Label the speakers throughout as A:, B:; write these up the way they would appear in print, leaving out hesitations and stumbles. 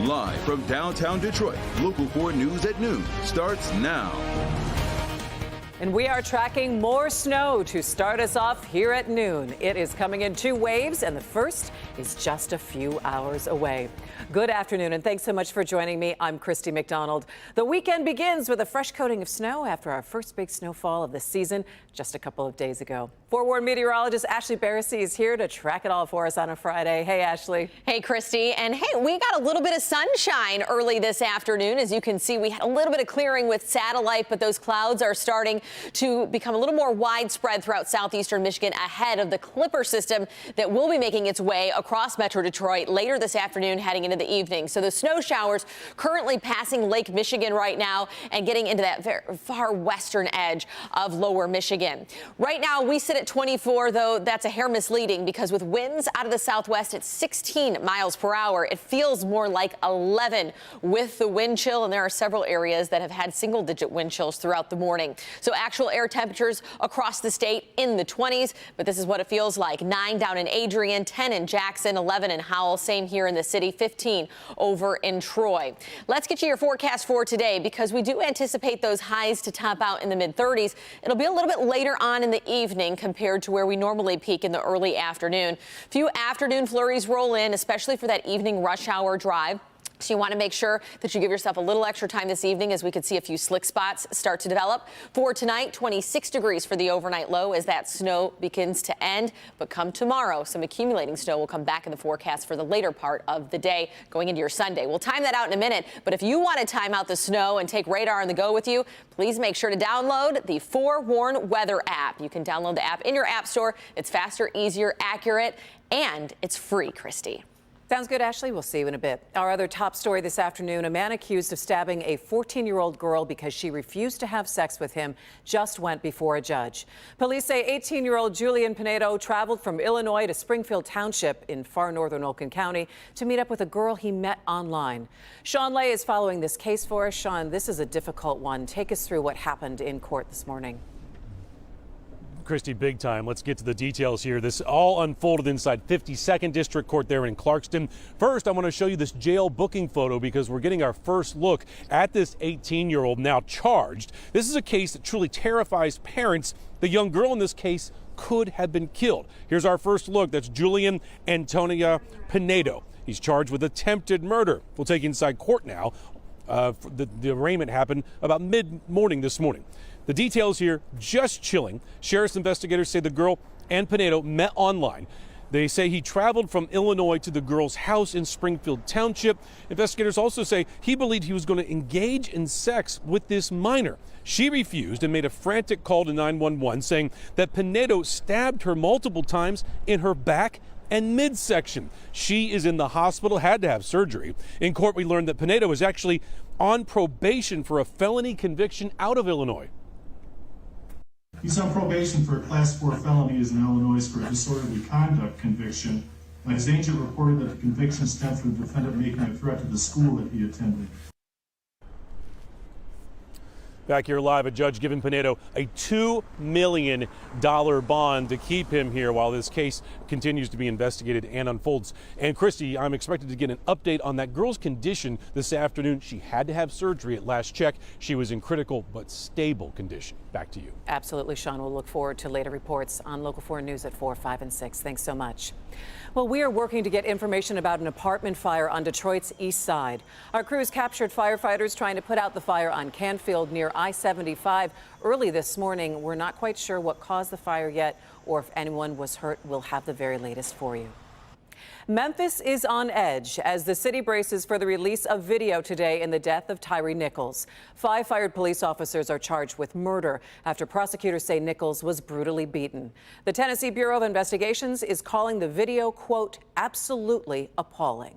A: Live from downtown Detroit, Local 4 News at noon starts now.
B: And we are tracking more snow to start us off here at noon. It is coming in 2 waves, and the first is just a few hours away. Good afternoon, and thanks so much for joining me. I'm Christy McDonald. The weekend begins with a fresh coating of snow after our first big snowfall of the season just a couple of days ago. Forewarned meteorologist Ashley Barrissey is here to track it all for us on a Friday. Hey, Ashley.
C: Hey, Christy. And hey, we got a little bit of sunshine early this afternoon. As you can see, we had a little bit of clearing with satellite, but those clouds are starting to become a little more widespread throughout southeastern Michigan ahead of the Clipper system that will be making its way across Metro Detroit later this afternoon, heading into the evening. So the snow showers currently passing Lake Michigan right now and getting into that very far western edge of lower Michigan. Right now, we sit at 24, though that's a hair misleading because with winds out of the southwest at 16 miles per hour, it feels more like 11 with the wind chill. And there are several areas that have had single-digit wind chills throughout the morning. So actual air temperatures across the state in the 20s, but this is what it feels like. 9 down in Adrian, 10 in Jackson, 11 in Howell, same here in the city, 15 over in Troy. Let's get you your forecast for today because we do anticipate those highs to top out in the mid-30s. It'll be a little bit later on in the evening compared to where we normally peak in the early afternoon. Few afternoon flurries roll in, especially for that evening rush hour drive. So you want to make sure that you give yourself a little extra time this evening as we could see a few slick spots start to develop. For tonight, 26 degrees for the overnight low as that snow begins to end. But come tomorrow, some accumulating snow will come back in the forecast for the later part of the day going into your Sunday. We'll time that out in a minute. But if you want to time out the snow and take radar on the go with you, please make sure to download the Forewarn Weather app. You can download the app in your app store. It's faster, easier, accurate, and it's free, Christy.
B: Sounds good, Ashley. We'll see you in a bit. Our other top story this afternoon, a man accused of stabbing a 14-year-old girl because she refused to have sex with him just went before a judge. Police say 18-year-old Julian Pinedo traveled from Illinois to Springfield Township in far northern Oakland County to meet up with a girl he met online. Sean Lay is following this case for us. Sean, this is a difficult one. Take us through what happened in court this morning.
D: Christy, big time. Let's get to the details here. This all unfolded inside 52nd District Court there in Clarkston. First, I want to show you this jail booking photo because we're getting our first look at this 18-year-old now charged. This is a case that truly terrifies parents. The young girl in this case could have been killed. Here's our first look. That's Julian Antonia Pinedo. He's charged with attempted murder. We'll take you inside court now. The arraignment happened about mid-morning this morning. The details here, just chilling. Sheriff's investigators say the girl and Pinedo met online. They say he traveled from Illinois to the girl's house in Springfield Township. Investigators also say he believed he was going to engage in sex with this minor. She refused and made a frantic call to 911 saying that Pinedo stabbed her multiple times in her back and midsection. She is in the hospital, had to have surgery. In court, we learned that Pinedo was actually on probation for a felony conviction out of Illinois.
E: He's on probation for a Class 4 felony in Illinois for a disorderly conduct conviction. His agent reported that the conviction stemmed from the defendant making a threat to the school that he attended.
D: Back here live, a judge giving Pinedo a $2 million bond to keep him here while this case continues to be investigated and unfolds. And Christy, I'm expected to get an update on that girl's condition this afternoon. She had to have surgery at last check. She was in critical but stable condition. Back to you.
B: Absolutely, Sean. We'll look forward to later reports on Local 4 News at 4, 5, and 6. Thanks so much. Well, we are working to get information about an apartment fire on Detroit's east side. Our crews captured firefighters trying to put out the fire on Canfield near I-75 early this morning. We're not quite sure what caused the fire yet or if anyone was hurt. We'll have the very latest for you. Memphis is on edge as the city braces for the release of video today in the death of Tyree Nichols. 5 fired police officers are charged with murder after prosecutors say Nichols was brutally beaten. The Tennessee Bureau of Investigations is calling the video, quote, absolutely appalling.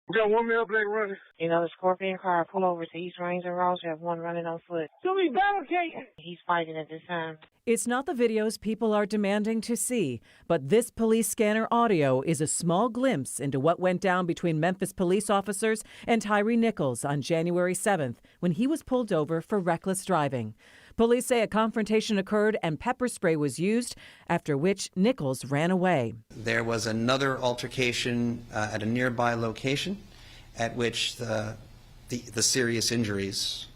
F: We got one male black running.
G: You know, the Scorpion car pull over to East Ranger Ross. You have one running on foot.
F: Somebody barricade.
G: He's fighting at this time.
H: It's not the videos people are demanding to see, but this police scanner audio is a small glimpse into what went down between Memphis police officers and Tyree Nichols on January 7th when he was pulled over for reckless driving. Police say a confrontation occurred and pepper spray was used, after which Nichols ran away.
I: There was another altercation at a nearby location. at which the serious injuries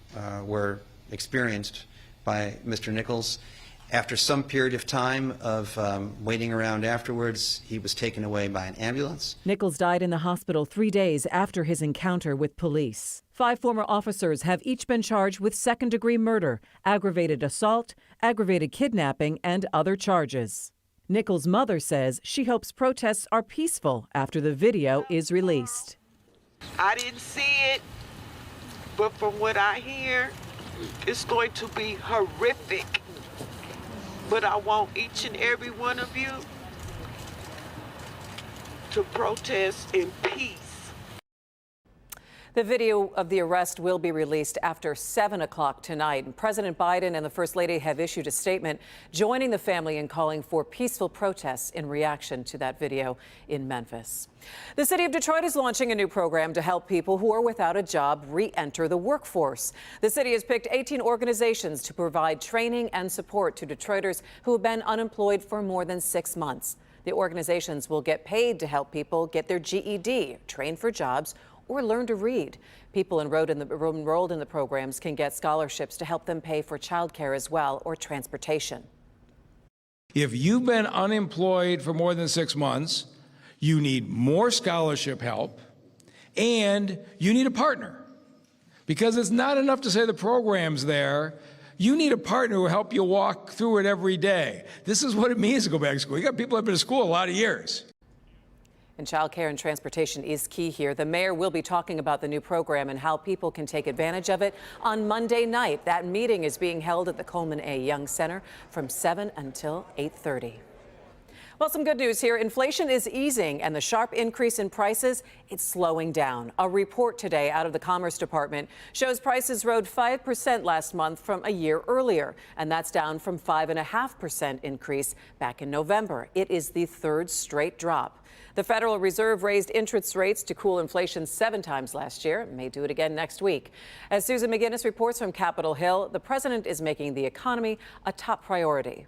I: were experienced by Mr. Nichols. After some period of time of waiting around afterwards, he was taken away by an ambulance.
H: Nichols died in the hospital 3 days after his encounter with police. 5 former officers have each been charged with second-degree murder, aggravated assault, aggravated kidnapping, and other charges. Nichols' mother says she hopes protests are peaceful after the video is released.
J: I didn't see it, but from what I hear, it's going to be horrific. But I want each and every one of you to protest in peace.
B: The video of the arrest will be released after 7 o'clock tonight. And President Biden and the First Lady have issued a statement joining the family in calling for peaceful protests in reaction to that video in Memphis. The city of Detroit is launching a new program to help people who are without a job re-enter the workforce. The city has picked 18 organizations to provide training and support to Detroiters who have been unemployed for more than 6 months. The organizations will get paid to help people get their GED, train for jobs, or learn to read. People enrolled in the programs can get scholarships to help them pay for childcare as well, or transportation.
K: If you've been unemployed for more than 6 months, you need more scholarship help, and you need a partner. Because it's not enough to say the program's there. You need a partner who will help you walk through it every day. This is what it means to go back to school. You got people who have been to school a lot of years.
B: And childcare and transportation is key here. The mayor will be talking about the new program and how people can take advantage of it on Monday night. That meeting is being held at the Coleman A. Young Center from 7 until 8:30. Well, some good news here. Inflation is easing, and the sharp increase in prices, it's slowing down. A report today out of the Commerce Department shows prices rose 5% last month from a year earlier, and that's down from 5.5% increase back in November. It is the third straight drop. The Federal Reserve raised interest rates to cool inflation 7 times last year. It may do it again next week. As Susan McGinnis reports from Capitol Hill, the president is making the economy a top priority.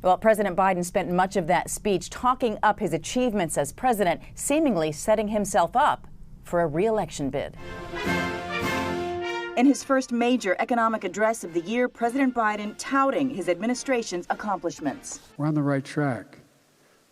L: Well, President Biden spent much of that speech talking up his achievements as president, seemingly setting himself up for a re-election bid.
M: In his first major economic address of the year, President Biden touting his administration's accomplishments.
N: We're on the right track.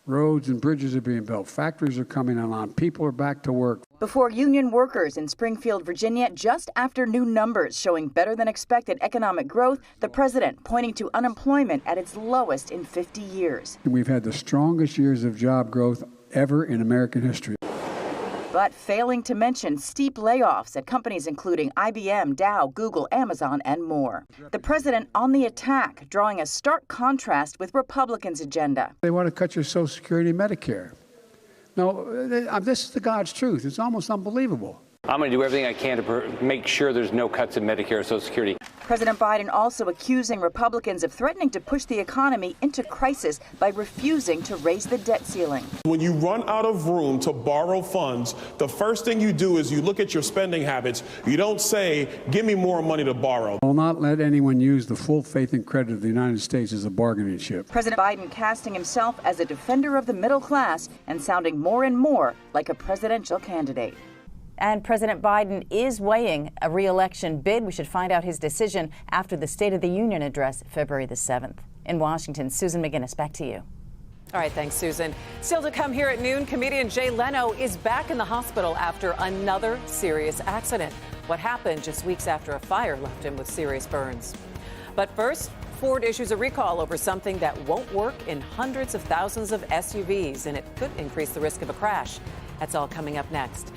N: Roads and bridges are being built. Factories are coming online. People are back to work.
M: Before union workers in Springfield, Virginia, just after new numbers showing better than expected economic growth, the president pointing to unemployment at its lowest in 50 years.
N: We've had the strongest years of job growth ever in American history.
M: But failing to mention steep layoffs at companies including IBM, Dow, Google, Amazon, and more. The president on the attack, drawing a stark contrast with Republicans' agenda.
N: They want to cut your Social Security and Medicare. No, this is the God's truth. It's almost unbelievable.
O: I'm going to do everything I can to make sure there's no cuts in Medicare or Social Security.
M: President Biden also accusing Republicans of threatening to push the economy into crisis by refusing to raise the debt ceiling.
P: When you run out of room to borrow funds, the first thing you do is you look at your spending habits. You don't say, give me more money to borrow.
N: I will not let anyone use the full faith and credit of the United States as a bargaining chip.
M: President Biden casting himself as a defender of the middle class and sounding more and more like a presidential candidate.
L: And President Biden is weighing a re-election bid. We should find out his decision after the State of the Union address February the 7th. In Washington, Susan McGinnis, back to you.
B: All right, thanks, Susan. Still to come here at noon, comedian Jay Leno is back in the hospital after another serious accident. What happened just weeks after a fire left him with serious burns. But first, Ford issues a recall over something that won't work in hundreds of thousands of SUVs, and it could increase the risk of a crash. That's all coming up next.